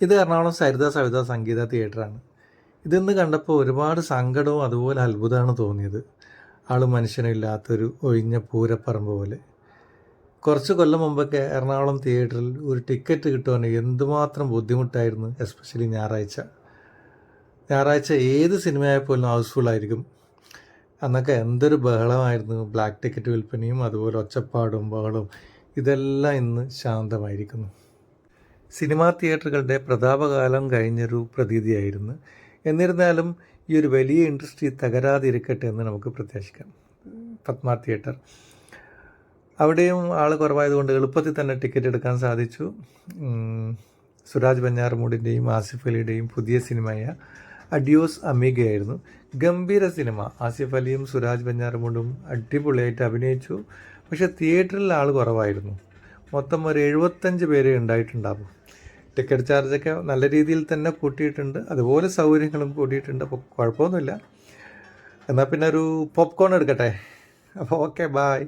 ഇത് എറണാകുളം സവിത സംഗീത തിയേറ്ററാണ്. ഇതിന്ന് കണ്ടപ്പോൾ ഒരുപാട് സങ്കടവും അതുപോലെ അത്ഭുതമാണ് തോന്നിയത്. ആൾ മനുഷ്യനില്ലാത്തൊരു ഒഴിഞ്ഞ പൂരപ്പറമ്പ് പോലെ. കുറച്ച് കൊല്ലം മുമ്പൊക്കെ എറണാകുളം തിയേറ്ററിൽ ഒരു ടിക്കറ്റ് കിട്ടുവാൻ എന്തുമാത്രം ബുദ്ധിമുട്ടായിരുന്നു. എസ്പെഷ്യലി ഞായറാഴ്ച ഏത് സിനിമയായപ്പോലും ഹൗസ്ഫുള്ളായിരിക്കും. അന്നൊക്കെ എന്തൊരു ബഹളമായിരുന്നു. ബ്ലാക്ക് ടിക്കറ്റ് വിൽപ്പനയും അതുപോലെ ഒച്ചപ്പാടും ബഹളവും ഇതെല്ലാം ഇന്ന് ശാന്തമായിരിക്കുന്നു. സിനിമാ തിയേറ്ററുകളുടെ പ്രതാപകാലം കഴിഞ്ഞൊരു പ്രതീതിയായിരുന്നു. എന്നിരുന്നാലും ഈ ഒരു വലിയ ഇൻഡസ്ട്രി തകരാതിരിക്കട്ടെ എന്ന് നമുക്ക് പ്രത്യാശിക്കാം. പത്മ തിയേറ്റർ അവിടെയും ആൾ കുറവായതുകൊണ്ട് എളുപ്പത്തിൽ തന്നെ ടിക്കറ്റ് എടുക്കാൻ സാധിച്ചു. സുരാജ് വെഞ്ഞാറമൂടിൻ്റെയും ആസിഫ് അലിയുടെയും പുതിയ സിനിമയായ അഡിയോസ് അമീഗയായിരുന്നു. ഗംഭീര സിനിമ. ആസിഫ് അലിയും സുരാജ് വെഞ്ഞാറമൂടും അടിപൊളിയായിട്ട് അഭിനയിച്ചു. പക്ഷേ തിയേറ്ററിൽ ആൾ കുറവായിരുന്നു. മൊത്തം ഒരു 75 പേരെ ഉണ്ടായിട്ടുണ്ടാവും. ടിക്കറ്റ് ചാർജൊക്കെ നല്ല രീതിയിൽ തന്നെ കൂട്ടിയിട്ടുണ്ട്. അതുപോലെ സൗകര്യങ്ങളും കൂട്ടിയിട്ടുണ്ട്. അപ്പോൾ കുഴപ്പമൊന്നുമില്ല. എന്നാൽ പിന്നെ ഒരു പോപ്കോൺ എടുക്കട്ടെ. അപ്പോൾ ഓക്കെ, ബായ്.